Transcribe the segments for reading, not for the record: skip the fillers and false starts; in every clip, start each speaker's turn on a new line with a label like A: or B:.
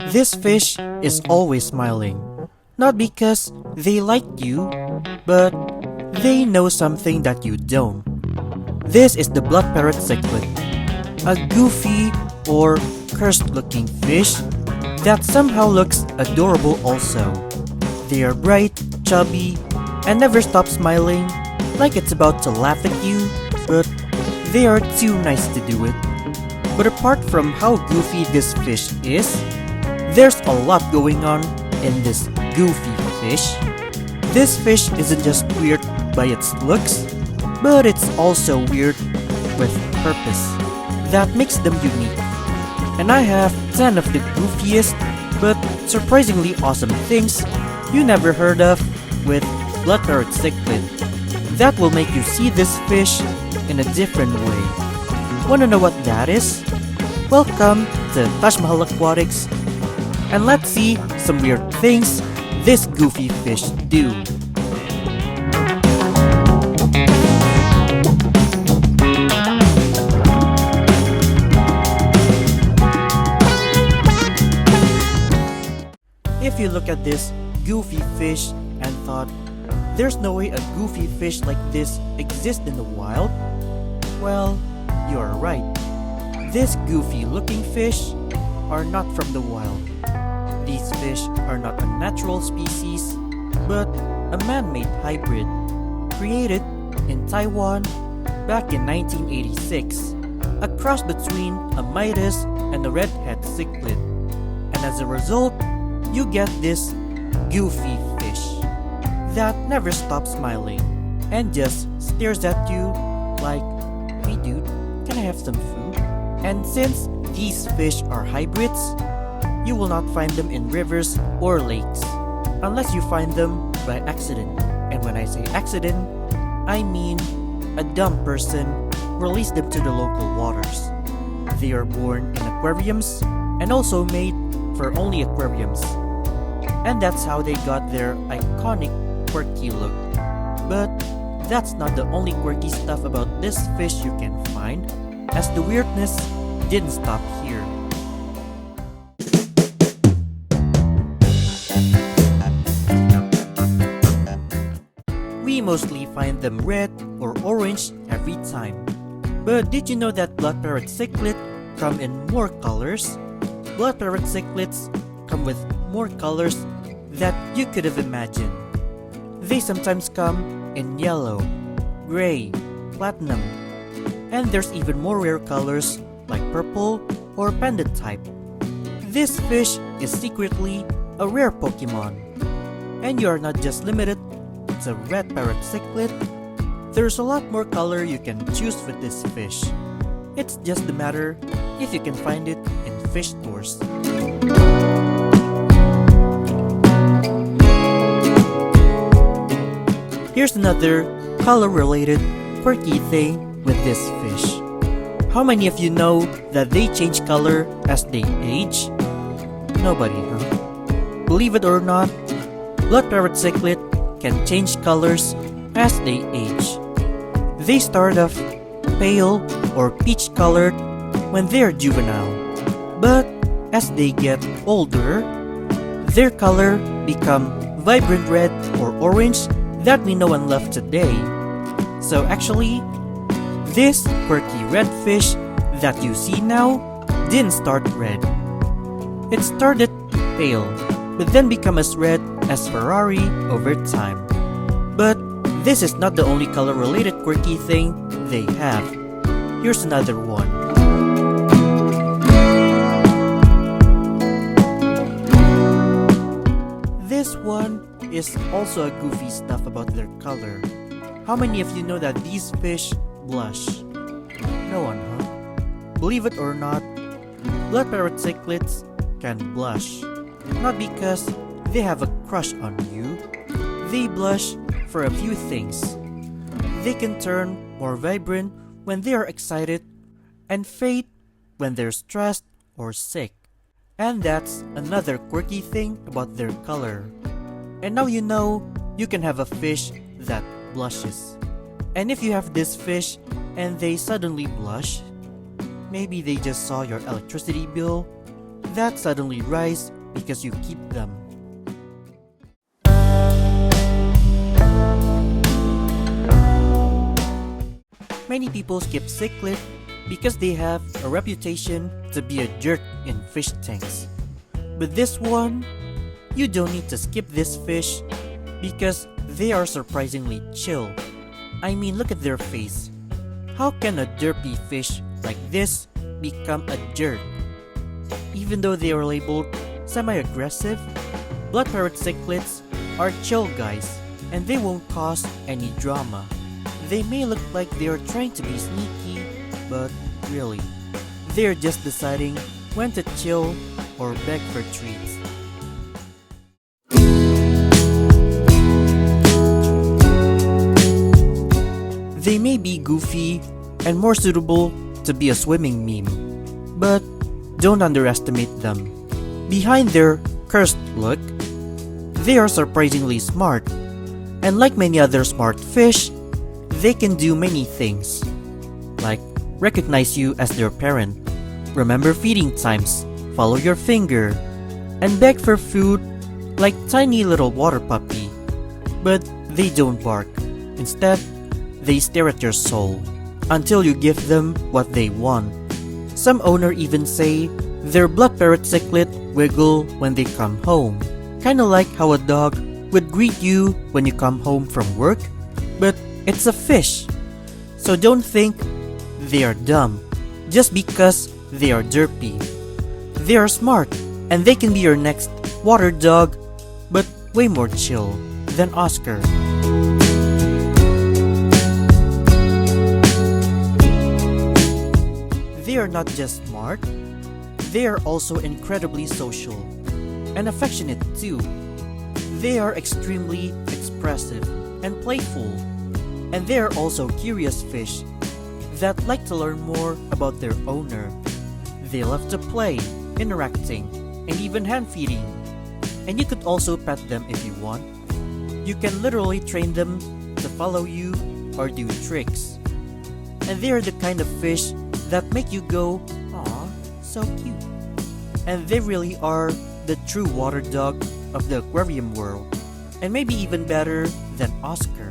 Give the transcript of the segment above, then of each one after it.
A: This fish is always smiling, not because they like you, but they know something that you don't. This is the blood parrot cichlid, a goofy or cursed looking fish that somehow looks adorable also. They are bright, chubby, and never stop smiling like it's about to laugh at you, but they are too nice to do it. But apart from how goofy this fish is, there's a lot going on in this goofy fish. This fish isn't just weird by its looks, but it's also weird with purpose that makes them unique. And I have 10 of the goofiest but surprisingly awesome things you never heard of with blood parrot cichlid that will make you see this fish in a different way. Wanna know what that is? Welcome to Taj Mahal Aquatics, and let's see some weird things this goofy fish do. If you look at this goofy fish and thought, there's no way a goofy fish like this exists in the wild, well, you're right. These goofy looking fish are not from the wild. These fish are not a natural species, but a man-made hybrid created in Taiwan back in 1986, a cross between a Midas and a redhead cichlid. And as a result, you get this goofy fish that never stops smiling and just stares at you like, "Hey dude, can I have some food?" And since these fish are hybrids, you will not find them in rivers or lakes unless you find them by accident. And when I say accident, I mean a dumb person released them to the local waters. They are born in aquariums and also made for only aquariums. And that's how they got their iconic quirky look. But that's not the only quirky stuff about this fish you can find, as the weirdness didn't stop here. We mostly find them red or orange every time. But did you know that blood parrot cichlid come in more colors? Blood parrot cichlids come with more colors that you could have imagined. They sometimes come in yellow, gray, platinum, and there's even more rare colors like purple or pendant type. This fish is secretly a rare Pokemon, and you are not just limited to red parrot cichlid. There's a lot more color you can choose with this fish. It's just a matter if you can find it in fish stores. Here's another color-related quirky thing with this fish. How many of you know that they change color as they age? Nobody, huh? Believe it or not, blood parrot cichlid can change colors as they age. They start off pale or peach colored when they're juvenile, but as they get older, their color become vibrant red or orange that we know and love today. So actually, this quirky red fish that you see now didn't start red. It started pale, but then become as red as Ferrari over time. But this is not the only color-related quirky thing they have. Here's another one. This one is also a goofy stuff about their color. How many of you know that these fish blush? No one, huh? Believe it or not, blood parrot cichlids can blush. Not because they have a crush on you. They blush for a few things. They can turn more vibrant when they are excited and fade when they're stressed or sick. And that's another quirky thing about their color. And now you know you can have a fish that blushes. And if you have this fish and they suddenly blush, maybe they just saw your electricity bill that suddenly rise because you keep them. Many people skip cichlid because they have a reputation to be a jerk in fish tanks. But this one, you don't need to skip this fish because they are surprisingly chill. I mean, look at their face. How can a derpy fish like this become a jerk? Even though they are labeled semi-aggressive, blood parrot cichlids are chill guys and they won't cause any drama. They may look like they are trying to be sneaky, but really, they're just deciding when to chill or beg for treats. They may be goofy and more suitable to be a swimming meme, but don't underestimate them. Behind their cursed look, they are surprisingly smart, and like many other smart fish, they can do many things, like recognize you as their parent, remember feeding times, follow your finger, and beg for food like tiny little water puppy. But they don't bark. Instead, they stare at your soul until you give them what they want. Some owner even say their blood parrot cichlid wiggle when they come home, kinda like how a dog would greet you when you come home from work, but it's a fish. So don't think they are dumb just because they are derpy. They are smart and they can be your next water dog, but way more chill than Oscar. They are not just smart, they are also incredibly social and affectionate too. They are extremely expressive and playful. And they are also curious fish that like to learn more about their owner. They love to play, interacting, and even hand feeding. And you could also pet them if you want. You can literally train them to follow you or do tricks. And they are the kind of fish that make you go, "Aw, so cute." And they really are the true water dog of the aquarium world. And maybe even better than Oscar.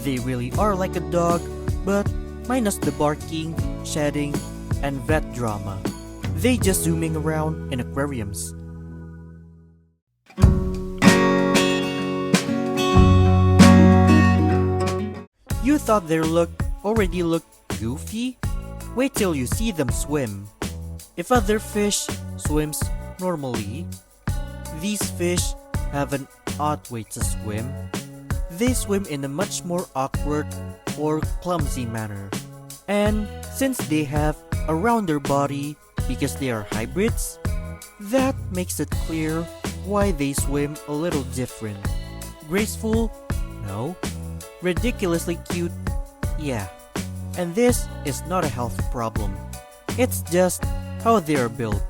A: They really are like a dog, but minus the barking, shedding, and vet drama. They just zooming around in aquariums. You thought their look already looked goofy? Wait till you see them swim. If other fish swims normally, these fish have an odd way to swim. They swim in a much more awkward or clumsy manner. And since they have a rounder body because they are hybrids, that makes it clear why they swim a little different. Graceful? No. Ridiculously cute? Yeah. And this is not a health problem. It's just how they are built.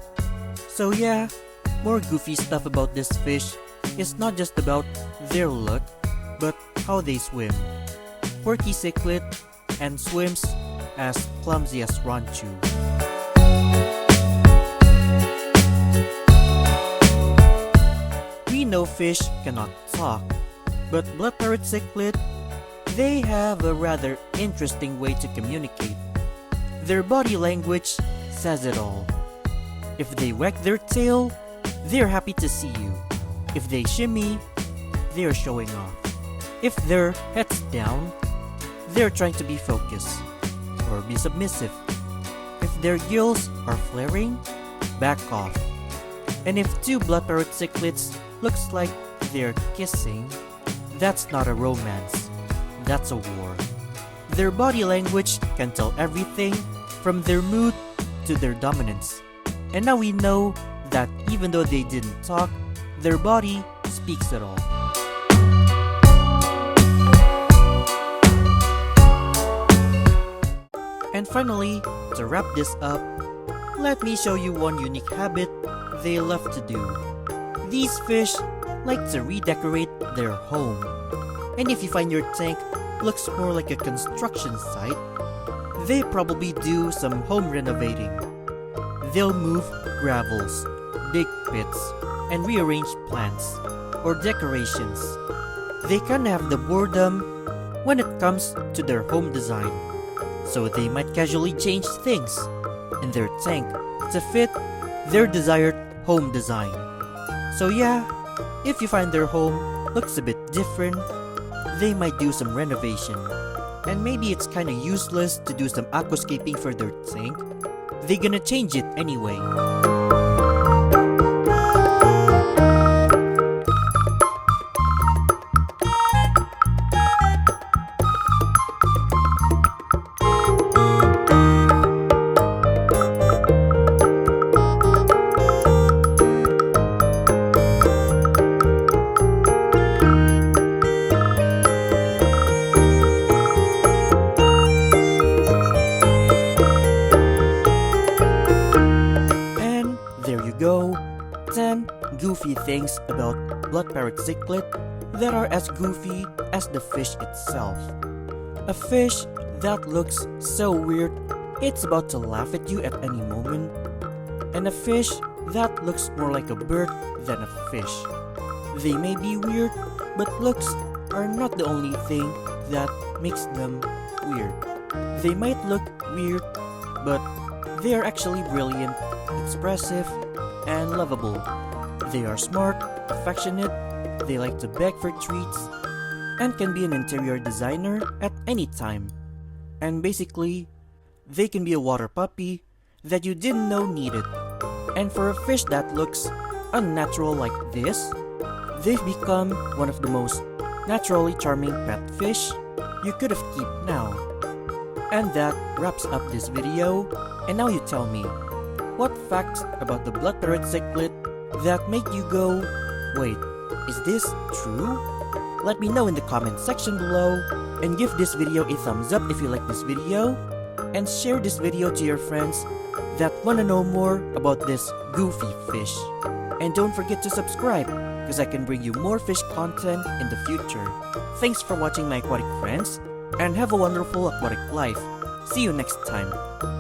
A: So yeah, more goofy stuff about this fish is not just about their look, but how they swim. Quirky cichlid and swims as clumsy as Ranchu. We know fish cannot talk, but blood parrot cichlid, they have a rather interesting way to communicate. Their body language says it all. If they wag their tail, they're happy to see you. If they shimmy, they're showing off. If their head's down, they're trying to be focused or be submissive. If their gills are flaring, back off. And if two blood parrot cichlids looks like they're kissing, that's not a romance, that's a war. Their body language can tell everything from their mood to their dominance. And now we know that even though they didn't talk, their body speaks it all. And finally, to wrap this up, let me show you one unique habit they love to do. These fish like to redecorate their home. And if you find your tank looks more like a construction site, they probably do some home renovating. They'll move gravels, dig pits and rearrange plants or decorations. They can have the boredom when it comes to their home design, so they might casually change things in their tank to fit their desired home design. So yeah, if you find their home looks a bit different, they might do some renovation. And maybe it's kinda useless to do some aquascaping for their tank. They gonna change it anyway. There you go, 10 goofy things about blood parrot cichlid that are as goofy as the fish itself. A fish that looks so weird, it's about to laugh at you at any moment. And a fish that looks more like a bird than a fish. They may be weird, but looks are not the only thing that makes them weird. They might look weird, but they are actually brilliant, expressive, and lovable. They are smart, affectionate, they like to beg for treats, and can be an interior designer at any time. And basically, they can be a water puppy that you didn't know needed. And for a fish that looks unnatural like this, they've become one of the most naturally charming pet fish you could have kept now. And that wraps up this video, and now you tell me, what facts about the blood parrot cichlid that make you go, wait, is this true? Let me know in the comment section below, and give this video a thumbs up if you like this video, and share this video to your friends that wanna know more about this goofy fish. And don't forget to subscribe, because I can bring you more fish content in the future. Thanks for watching my aquatic friends, and have a wonderful aquatic life. See you next time.